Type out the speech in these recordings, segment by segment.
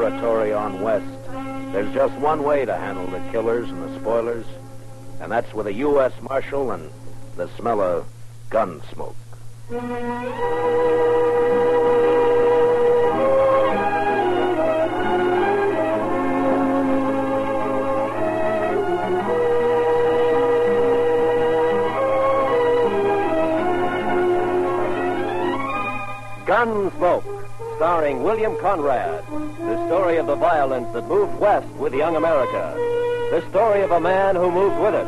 territory on west, there's just one way to handle the killers and the spoilers, and that's with a U.S. Marshal and the smell of gun smoke. Gunsmoke, starring William Conrad. The story of the violence that moved west with young America. The story of a man who moved with it.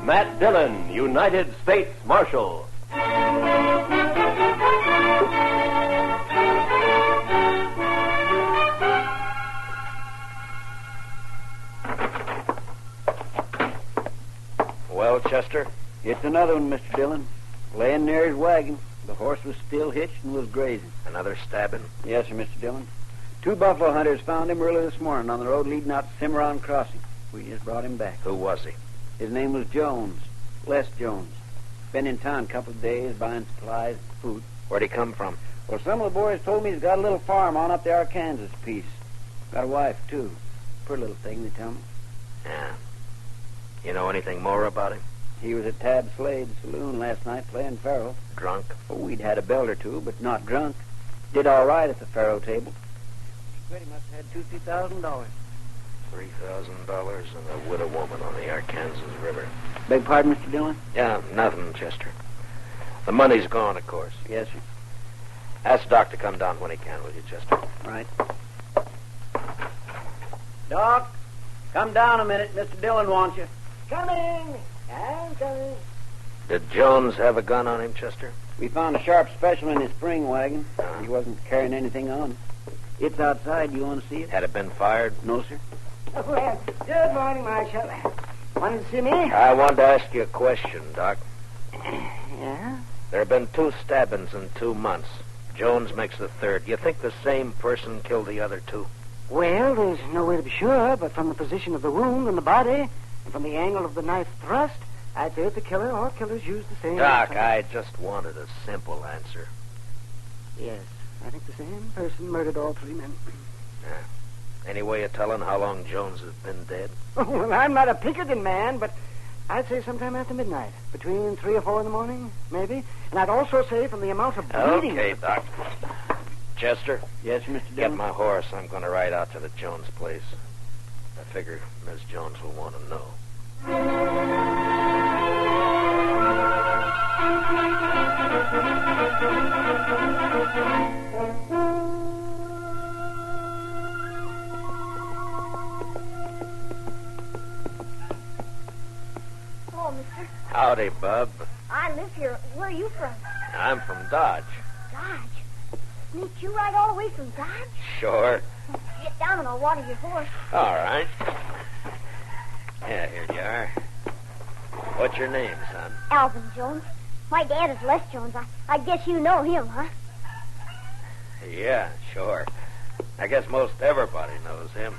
Matt Dillon, United States Marshal. Well, Chester? It's another one, Mr. Dillon. Laying near his wagon. The horse was still hitched and was grazing. Another stabbing? Yes, sir, Mr. Dillon. 2 buffalo hunters found him early this morning on the road leading out to Cimarron Crossing. We just brought him back. Who was he? His name was Jones. Les Jones. Been in town a couple of days buying supplies and food. Where'd he come from? Well, some of the boys told me he's got a little farm on up the Arkansas piece. Got a wife, too. Pretty little thing, they tell me. Yeah. You know anything more about him? He was at Tab Slade's saloon last night playing faro. Drunk? Oh, we'd had a belt or two, but not drunk. Did all right at the faro table. He must have had $2,000, $3,000. $3,000 and a widow woman on the Arkansas River. Beg pardon, Mr. Dillon? Yeah, nothing, Chester. The money's gone, of course. Yes, sir. Ask Doc to come down when he can, will you, Chester? Right. Doc, come down a minute. Mr. Dillon wants you. Coming. I'm coming. Did Jones have a gun on him, Chester? We found a sharp special in his spring wagon. He wasn't carrying anything on. It's outside. You want to see it? Had it been fired? No, sir. Well, good morning, Marshal. Wanted to see me? I wanted to ask you a question, Doc. Yeah? There have been 2 stabbings in 2 months. Jones makes the 3rd. You think the same person killed the other 2? Well, there's no way to be sure, but from the position of the wound in the body and from the angle of the knife thrust, I'd say it's a killer or killers used the same... Doc, I just wanted a simple answer. Yes, I think the same person murdered all 3 men. Yeah. Any way of telling how long Jones has been dead? Oh, well, I'm not a Pinkerton man, but I'd say sometime after midnight. Between 3 or 4 in the morning, maybe. And I'd also say from the amount of bleeding... Okay, Doc. Chester? Yes, Mr. Dillon? Get my horse. I'm going to ride out to the Jones place. I figure Miss Jones will want to know. Hello, mister. Howdy, Bub. I live here. Where are you from? I'm from Dodge. Dodge. Sneak you right all the way from Dodge? Sure. Get down and I'll water your horse. All right. Yeah, here you are. What's your name, son? Alvin Jones. My dad is Les Jones. I guess you know him, huh? Yeah, sure. I guess most everybody knows him.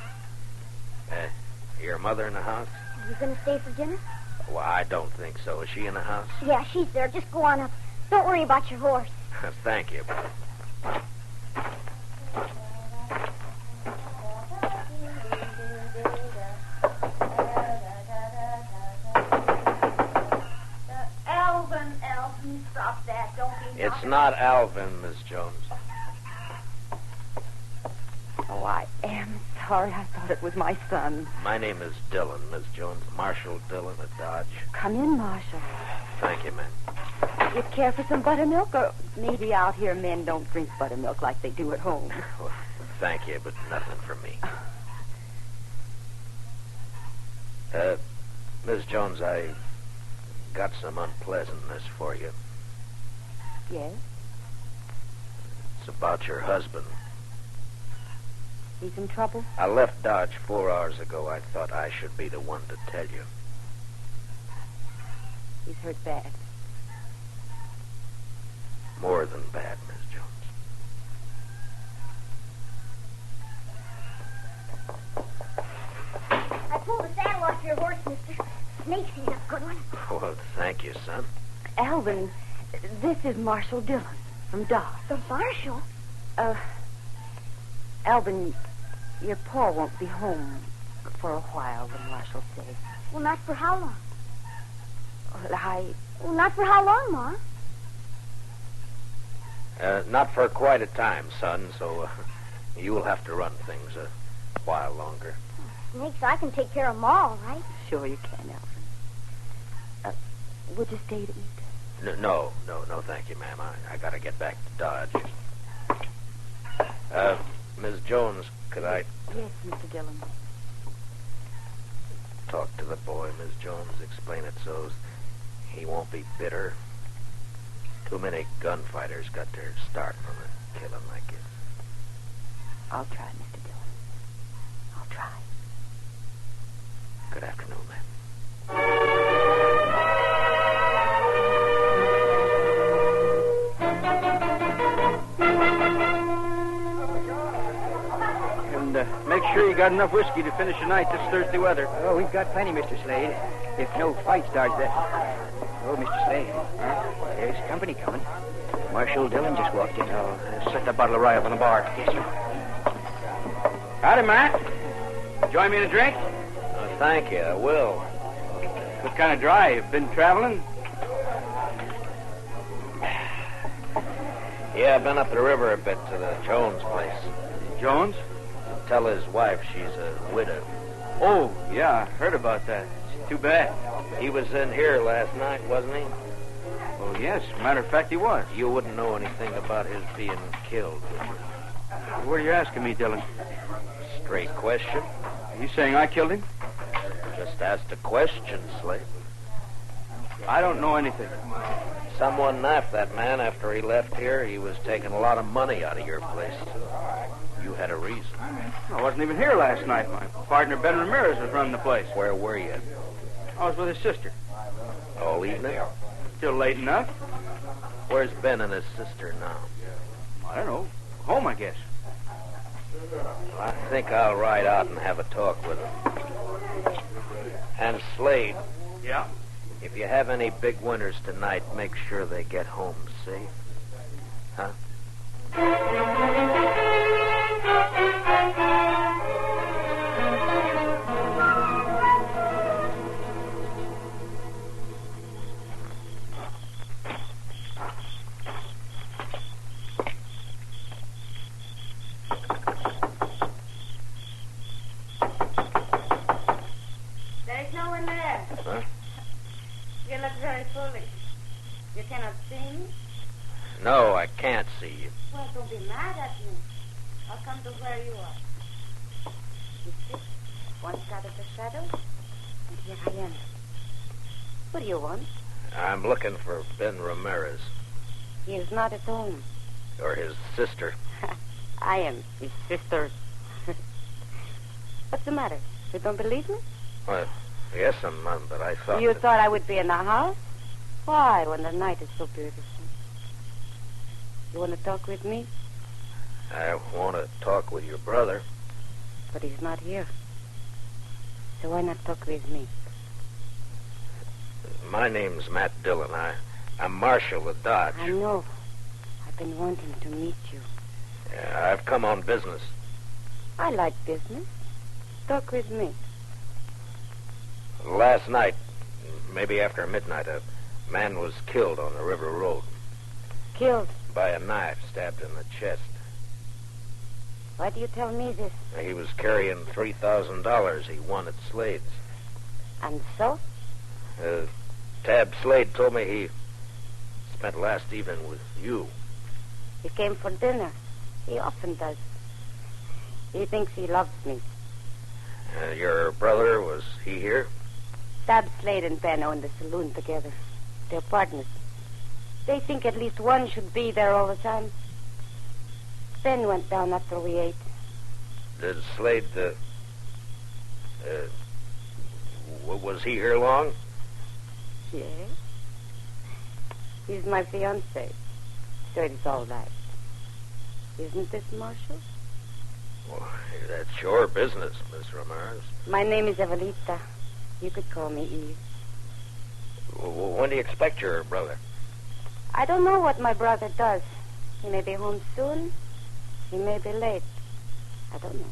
Your mother in the house? Are you going to stay for dinner? Well, I don't think so. Is she in the house? Yeah, she's there. Just go on up. Don't worry about your horse. Thank you. Alvin, stop that. Don't be It's not Alvin, Miss Jones. Oh, I am sorry. I thought it was my son. My name is Dillon, Miss Jones. Marshal Dillon at Dodge. Come in, Marshal. Thank you, ma'am. You care for some buttermilk? Or maybe out here men don't drink buttermilk like they do at home. Well, thank you, but nothing for me. Miss Jones, I got some unpleasantness for you. Yes? It's about your husband. He's in trouble? I left Dodge 4 hours ago. I thought I should be the one to tell you. He's hurt bad. More than bad, Miss Jones. I pulled the saddle off your horse, mister. Snakes, he's a good one. Well, thank you, son. Alvin, this is Marshal Dillon from Dodge. The marshal? Alvin, Your pa won't be home for a while, the marshal says. Well, not for how long? Well, Not for how long, Ma? Not for quite a time, son, so you will have to run things a while longer. Snakes, I can take care of 'em all, right? Sure you can, Alfred. Would you stay to eat? No, thank you, ma'am. I gotta get back to Dodge. Miss Jones, could I Yes, Mr. Dillon. talk to the boy, Miss Jones? Explain it so he won't be bitter. Too many gunfighters got their start from a killing like this. I'll try, Mr. Dillon. I'll try. Good afternoon, ma'am. And make sure you got enough whiskey to finish the night this Thursday weather. Oh, we've got plenty, Mr. Slade. If no fight starts that... Oh, Mr. Slade. There's company coming. Marshal Dillon just walked in. Oh, set that bottle of rye up on the bar. Yes, sir. Howdy, Matt. Join me in a drink? Thank you, I will. What kind of drive? Been traveling? Yeah, I've been up the river a bit to the Jones place. Jones? Tell his wife she's a widow. Oh, yeah, I heard about that. It's too bad. He was in here last night, wasn't he? Oh, yes. Matter of fact, he was. You wouldn't know anything about his being killed, would you? What are you asking me, Dillon? Straight question. Are you saying I killed him? Just asked a question, Slade. I don't know anything. Someone knifed that man after he left here. He was taking a lot of money out of your place. You had a reason. I wasn't even here last night. My partner, Ben Ramirez, was running the place. Where were you? I was with his sister. All evening? Still late enough. Where's Ben and his sister now? I don't know. Home, I guess. I think I'll ride out and have a talk with him. And Slade, Yeah? if you have any big winners tonight, make sure they get home safe. Huh? There's no one there. Huh? You look very foolish. You cannot see me? No, I can't see you. Well, don't be mad at me. I'll come to where you are. You sit one side of the shadow, and here I am. What do you want? I'm looking for Ben Ramirez, He is not at home. or his sister. I am his sister. What's the matter? You don't believe me? Well, yes, but I thought... You that- thought I would be in the house? Why, when the night is so beautiful? You want to talk with me? I want to talk with your brother. But he's not here. So why not talk with me? My name's Matt Dillon. I'm Marshal of Dodge. I know. I've been wanting to meet you. Yeah, I've come on business. I like business. Talk with me. Last night, maybe after midnight, a man was killed on the river road Killed. by a knife stabbed in the chest. Why do you tell me this? He was carrying $3,000 he won at Slade's. And so? Tab Slade told me he spent last evening with you. He came for dinner. He often does. He thinks he loves me. Your brother, was he here? Tab Slade and Ben own the saloon together. They're partners. They think at least one should be there all the time. Ben went down after we ate. Did Slade, was he here long? Yes. He's my fiancé. So it's all right. Isn't this, Marshal? Well, that's your business, Miss Ramirez. My name is Evelita. You could call me Eve. When do you expect your brother? I don't know what my brother does. He may be home soon. He may be late. I don't know.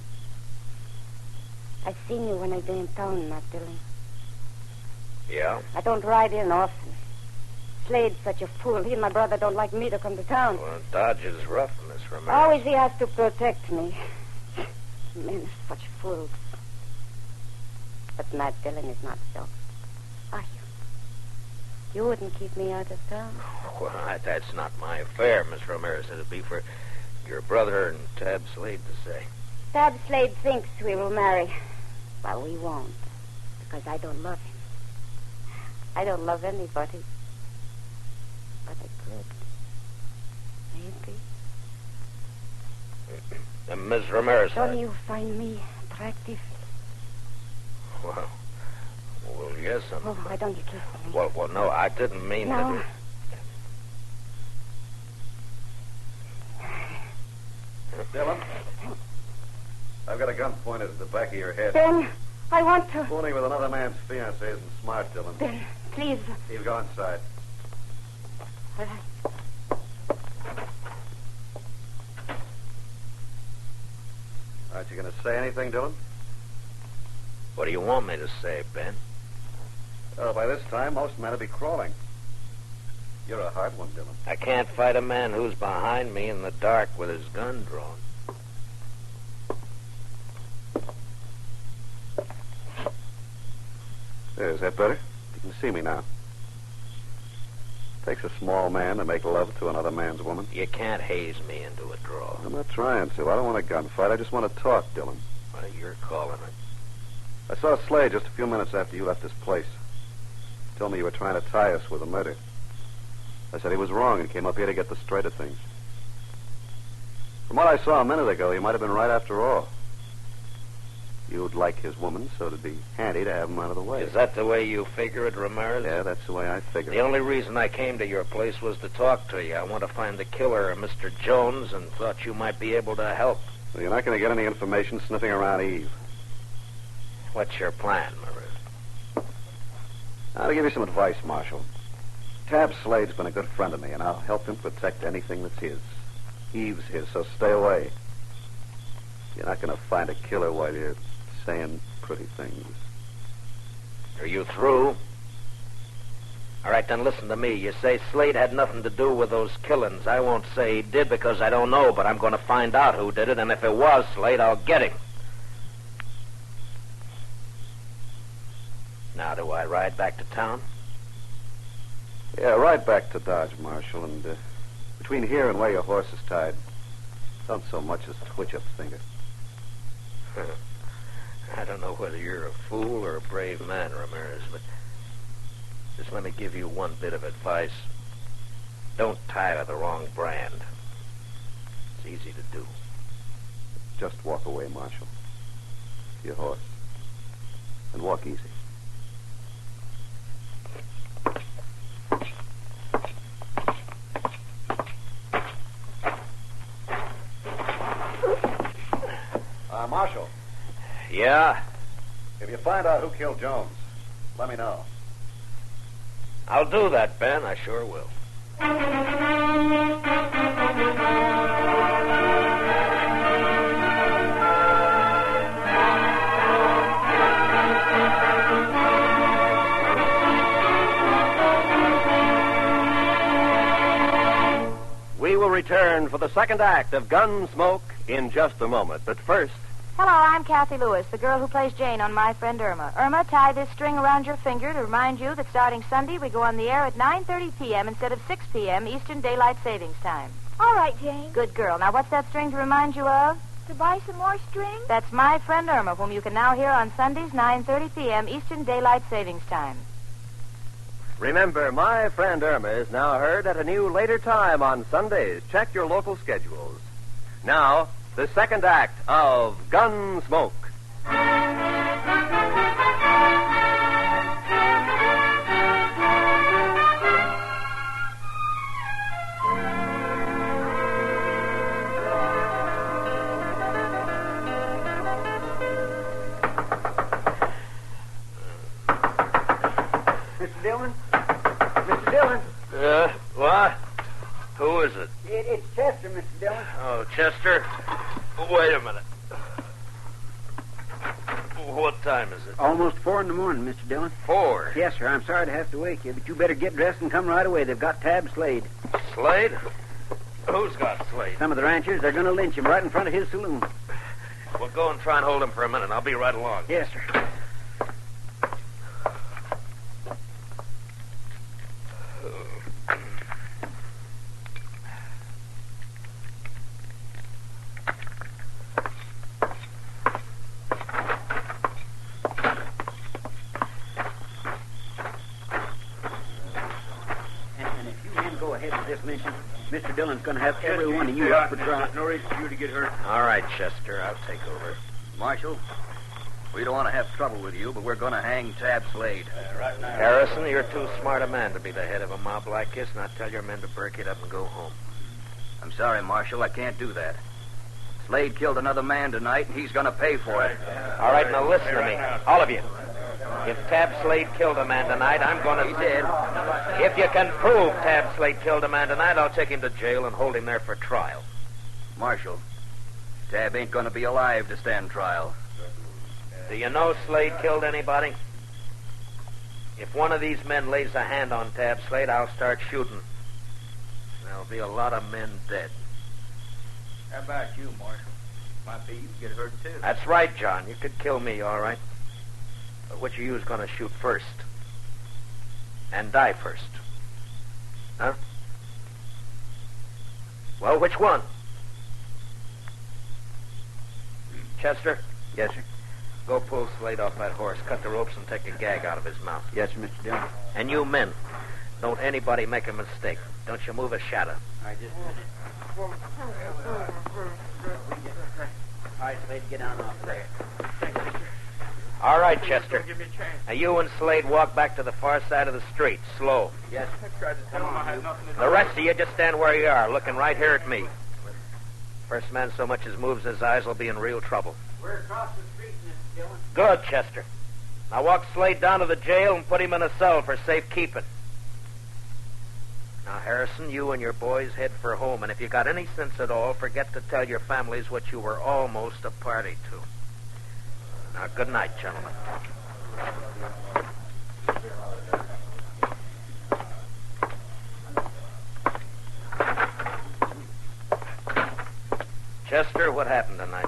I've seen you when I've been in town, Matt Dillon. Yeah? I don't ride in often. Slade's such a fool. He and my brother don't like me to come to town. Well, Dodge is rough, Miss Ramirez. Always he has to protect me. Men are such fools. But Matt Dillon is not so. Are you? You wouldn't keep me out of town? Well, that's not my affair, Miss Ramirez. It'd be for your brother and Tab Slade to say. Tab Slade thinks we will marry. Well, we won't. Because I don't love him. I don't love anybody. But I could. Maybe. Miss Ramirez. Don't you find me attractive? Well, yes, Oh, why don't you kiss me? Well, no, I didn't mean No. to. Dillon, I've got a gun pointed at the back of your head. Ben, I want to... Fooling with another man's fiancée isn't smart, Dillon. Ben, please. He'll go inside. All right. Aren't you going to say anything, Dillon? What do you want me to say, Ben? Oh, by this time, most men will be crawling. You're a hard one, Dillon. I can't fight a man who's behind me in the dark with his gun drawn. There, is that better? You can see me now. Takes a small man to make love to another man's woman. You can't haze me into a draw. I'm not trying to. I don't want a gunfight. I just want to talk, Dillon. Well, you're calling it. I saw Slade just a few minutes after you left this place. He told me you were trying to tie us with a murder. I said he was wrong and came up here to get the straight of things. From what I saw a minute ago, he might have been right after all. You'd like his woman, so it'd be handy to have him out of the way. Is that the way you figure it, Ramirez? Yeah, that's the way I figure The it. only reason I came to your place was to talk to you. I want to find the killer, Mr. Jones, and thought you might be able to help. Well, you're not going to get any information sniffing around Eve. What's your plan, Marie? I'll give you some advice, Marshal. Tab Slade's been a good friend of me, and I'll help him protect anything that's his. Eve's his, so stay away. You're not going to find a killer while you're saying pretty things. Are you through? All right, then listen to me. You say Slade had nothing to do with those killings. I won't say he did because I don't know, but I'm going to find out who did it, and if it was Slade, I'll get him. Now, do I ride back to town? Yeah, ride back to Dodge, Marshal, and between here and where your horse is tied, don't so much as twitch a finger. I don't know whether you're a fool or a brave man, Ramirez, but just let me give you one bit of advice. Don't tire the wrong brand. It's easy to do. Just walk away, Marshal. Your horse. And walk easy. Marshal. Yeah? If you find out who killed Jones, let me know. I'll do that, Ben. I sure will. We will return for the second act of Gunsmoke in just a moment. But first... Hello, I'm Kathy Lewis, the girl who plays Jane on My Friend Irma. Irma, tie this string around your finger to remind you that starting Sunday, we go on the air at 9:30 p.m. instead of 6 p.m. Eastern Daylight Savings Time. All right, Jane. Good girl. Now, what's that string to remind you of? To buy some more string? That's My Friend Irma, whom you can now hear on Sundays, 9:30 p.m. Eastern Daylight Savings Time. Remember, My Friend Irma is now heard at a new later time on Sundays. Check your local schedules. Now, the second act of Gunsmoke. Mr. Dillon? Mr. Dillon? What? Who is it? It's Chester, Mr. Dillon. Oh, Chester. Wait a minute. What time is it? Almost 4 in the morning, Mr. Dillon. 4? Yes, sir. I'm sorry to have to wake you, but you better get dressed and come right away. They've got Tab Slade. Slade? Who's got Slade? Some of the ranchers, they're going to lynch him right in front of his saloon. Well, go and try and hold him for a minute. I'll be right along. Yes, sir. Mr. Dillon's going to have every one of you up for trial. There's no reason for you to get hurt. All right, Chester. I'll take over. Marshal, we don't want to have trouble with you, but we're going to hang Tab Slade. Right now. Harrison, you're too smart a man to be the head of a mob like this. Now tell your men to break it up and go home. I'm sorry, Marshal. I can't do that. Slade killed another man tonight, and he's going to pay for it. All right, now listen to me. All of you. If Tab Slade killed a man tonight, I'm going to... He did. If you can prove Tab Slade killed a man tonight, I'll take him to jail and hold him there for trial. Marshal, Tab ain't going to be alive to stand trial. Do you know Slade killed anybody? If one of these men lays a hand on Tab Slade, I'll start shooting. There'll be a lot of men dead. How about you, Marshal? Might be you get hurt, too. That's right, John. You could kill me, all right. But which of you is going to shoot first? And die first? Huh? Well, which one? Chester? Yes, sir. Go pull Slade off that horse, cut the ropes, and take a gag out of his mouth. Yes, sir, Mr. Dillon. And you men, don't anybody make a mistake. Don't you move a shadow. All right, Slade, get down off there. All right, Chester. Now you and Slade walk back to the far side of the street, slow. Yes, sir. The rest of you just stand where you are, looking right here at me. First man so much as moves his eyes will be in real trouble. We're across the street, Mr. Dillon. Good, Chester. Now walk Slade down to the jail and put him in a cell for safekeeping. Now, Harrison, you and your boys head for home, and if you got any sense at all, forget to tell your families what you were almost a party to. Now, good night, gentlemen. Chester, what happened tonight?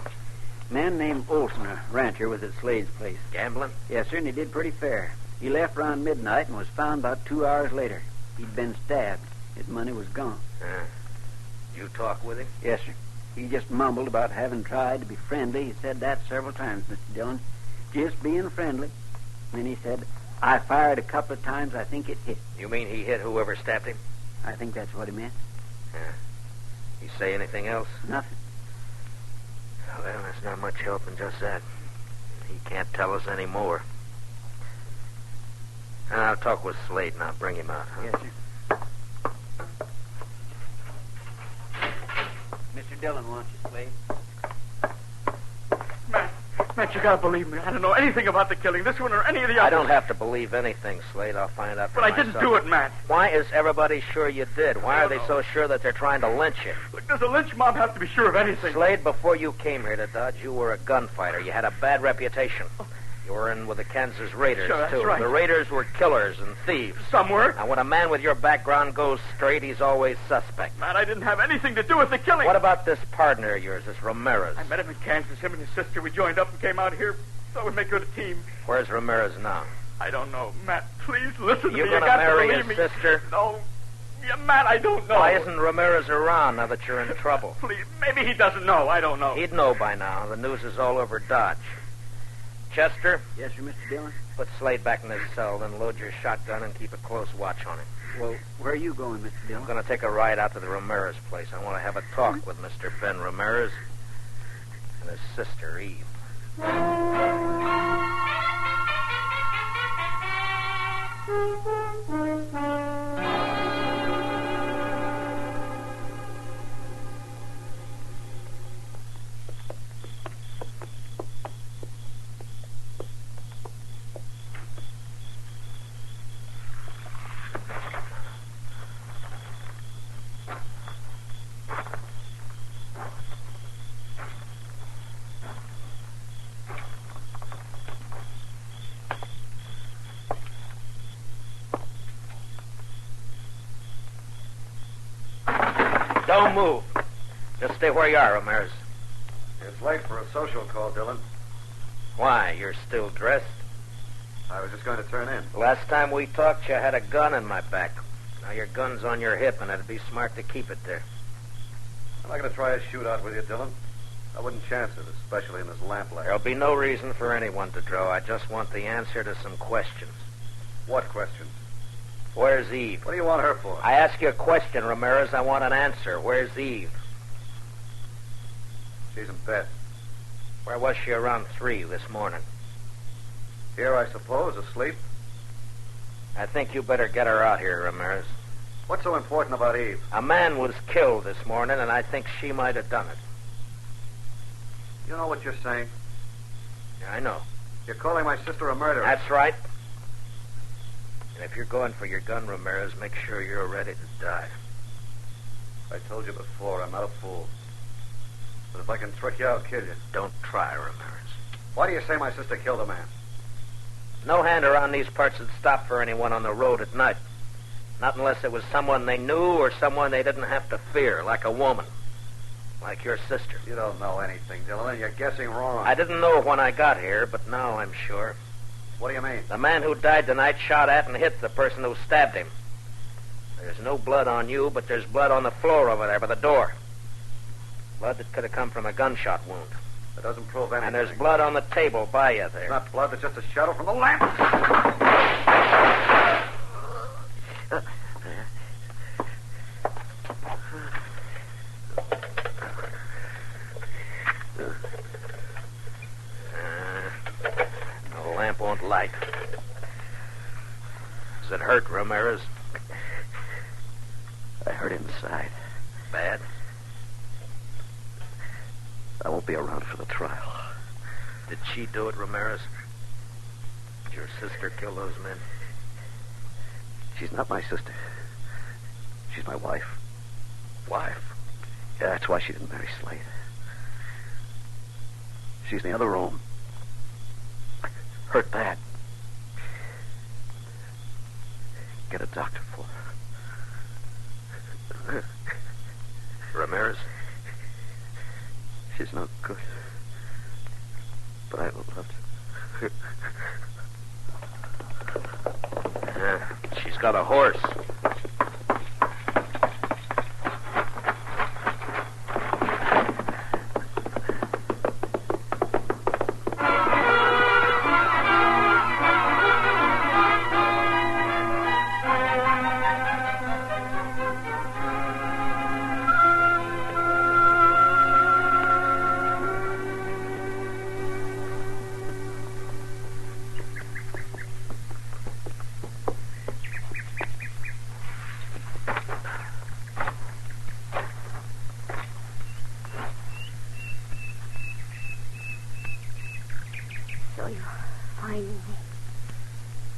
A man named Olson, a rancher, was at Slade's place. Gambling? Yes, sir, and he did pretty fair. He left around midnight and was found about 2 hours later. He'd been stabbed. His money was gone. You talk with him? Yes, sir. He just mumbled about having tried to be friendly. He said that several times, Mr. Dillon. Just being friendly. And then he said, I fired a couple of times. I think it hit. You mean he hit whoever stabbed him? I think that's what he meant. He say anything else? Nothing. Well, there's not much help in just that. He can't tell us any more. I'll talk with Slade and I'll bring him out. Huh? Yes, sir. Mr. Dillon wants you, Slade. Matt, you gotta believe me. I don't know anything about the killing, this one or any of the others. I don't have to believe anything, Slade. I'll find out for But I myself. didn't do it, Matt. Why is everybody sure you did? Why are they so sure that they're trying to lynch you? Look, does a lynch mob have to be sure of anything? Slade, before you came here to Dodge, you were a gunfighter. You had a bad reputation. You were in with the Kansas Raiders, Sure, that's too. right. The Raiders were killers and thieves. Some were. Now, when a man with your background goes straight, he's always suspect. Matt, I didn't have anything to do with the killing. What about this partner of yours, this Ramirez? I met him in Kansas. Him and his sister. We joined up and came out here. Thought we'd make good a team. Where's Ramirez now? I don't know. Matt, please listen to You me. gonna You got marry to his believe me. sister? No. Yeah, Matt, I don't know. Why isn't Ramirez around now that you're in trouble? Please, maybe he doesn't know. I don't know. He'd know by now. The news is all over Dodge. Chester? Yes, sir, Mr. Dillon? Put Slade back in his cell, then load your shotgun and keep a close watch on him. Well, where are you going, Mr. Dillon? I'm going to take a ride out to the Ramirez place. I want to have a talk with Mr. Ben Ramirez and his sister, Eve. Don't move. Just stay where you are, Ramirez. It's late for a social call, Dillon. Why? You're still dressed? I was just going to turn in. Last time we talked, you had a gun in my back. Now your gun's on your hip, and it'd be smart to keep it there. I'm not going to try a shootout with you, Dillon. I wouldn't chance it, especially in this lamplight. There'll be no reason for anyone to draw. I just want the answer to some questions. What questions? Where's Eve? What do you want her for? I ask you a question, Ramirez. I want an answer. Where's Eve? She's in bed. Where was she around 3 this morning? Here, I suppose, asleep. I think you better get her out here, Ramirez. What's so important about Eve? A man was killed this morning, and I think she might have done it. You know what you're saying? Yeah, I know. You're calling my sister a murderer. That's right. And if you're going for your gun, Ramirez, make sure you're ready to die. I told you before, I'm not a fool. But if I can trick you, I'll kill you. Don't try, Ramirez. Why do you say my sister killed a man? No hand around these parts would stop for anyone on the road at night. Not unless it was someone they knew or someone they didn't have to fear, like a woman. Like your sister. You don't know anything, Dillon. You're guessing wrong. I didn't know when I got here, but now I'm sure. What do you mean? The man who died tonight shot at and hit the person who stabbed him. There's no blood on you, but there's blood on the floor over there by the door. Blood that could have come from a gunshot wound. That doesn't prove anything. And there's blood on the table by you there. It's not blood, it's just a shadow from the lamp. The lamp won't light. Does it hurt, Ramirez? I hurt inside. Bad? I won't be around for the trial. Did she do it, Ramirez? Did your sister kill those men? She's not my sister. She's my wife. Wife? Yeah, that's why she didn't marry Slade. She's in the other room. Hurt bad. Get a doctor for her. Ramirez? She's no good. But I loved her. She's got a horse.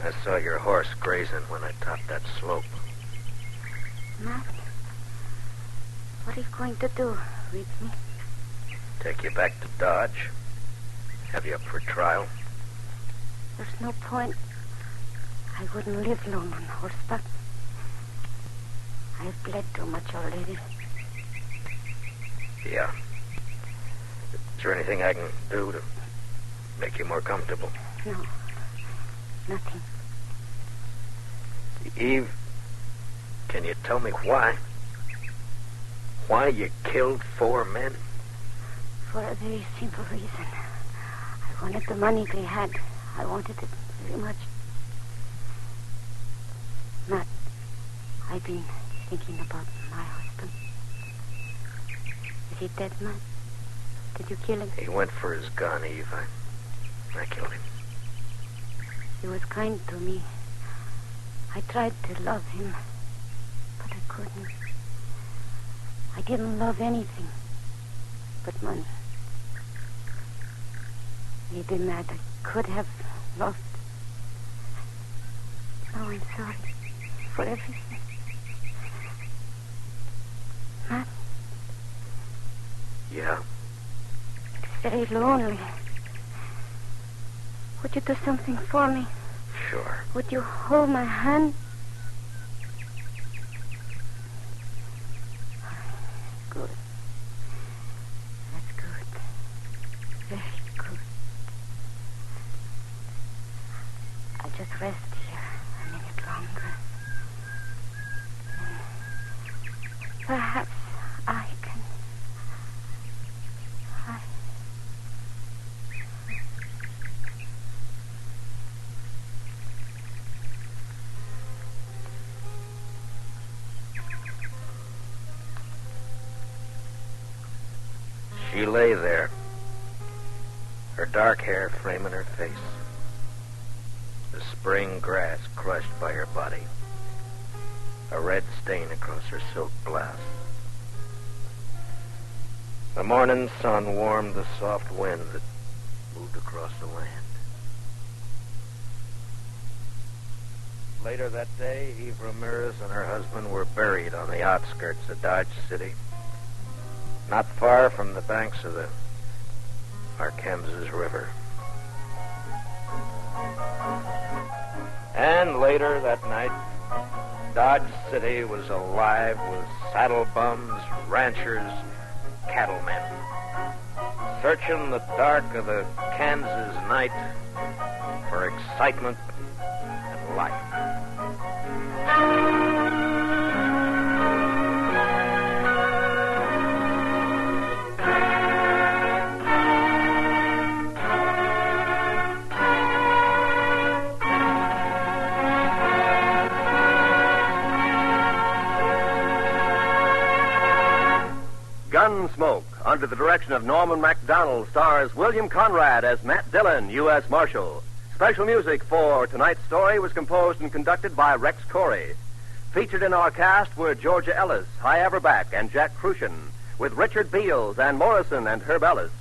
I saw your horse grazing when I topped that slope. Matt, what are you going to do with me? Take you back to Dodge. Have you up for trial. There's no point. I wouldn't live long on horseback. I've bled too much already. Yeah. Is there anything I can do to make you more comfortable? No. Nothing. Eve, can you tell me why? Why you killed 4 men? For a very simple reason. I wanted the money they had. I wanted it very much. Matt, I've been thinking about my husband. Is he dead, Matt? Did you kill him? He went for his gun, Eve. I killed him. He was kind to me. I tried to love him, but I couldn't. I didn't love anything but money. Maybe, Matt, I could have loved. Now I'm sorry for everything. Matt? Yeah? It's very lonely. Would you do something for me? Sure. Would you hold my hand? good. That's good. Very good. I'll just rest here a minute longer. Perhaps I can... She lay there, her dark hair framing her face, the spring grass crushed by her body, a red stain across her silk blouse. The morning sun warmed the soft wind that moved across the land. Later that day, Eve Ramirez and her husband were buried on the outskirts of Dodge City, not far from the banks of the Arkansas River. And later that night, Dodge City was alive with saddle bums, ranchers, cattlemen, searching the dark of the Kansas night for excitement and life. Gunsmoke, under the direction of Norman MacDonald, stars William Conrad as Matt Dillon, U.S. Marshal. Special music for tonight's story was composed and conducted by Rex Corey. Featured in our cast were Georgia Ellis, Hy Averback, and Jack Crucian, with Richard Beals, Ann Morrison, and Herb Ellis.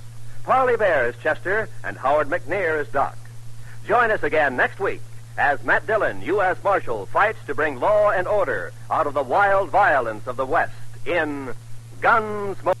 Parley Bear is Chester, and Howard McNear is Doc. Join us again next week as Matt Dillon, U.S. Marshal, fights to bring law and order out of the wild violence of the West in Gunsmoke.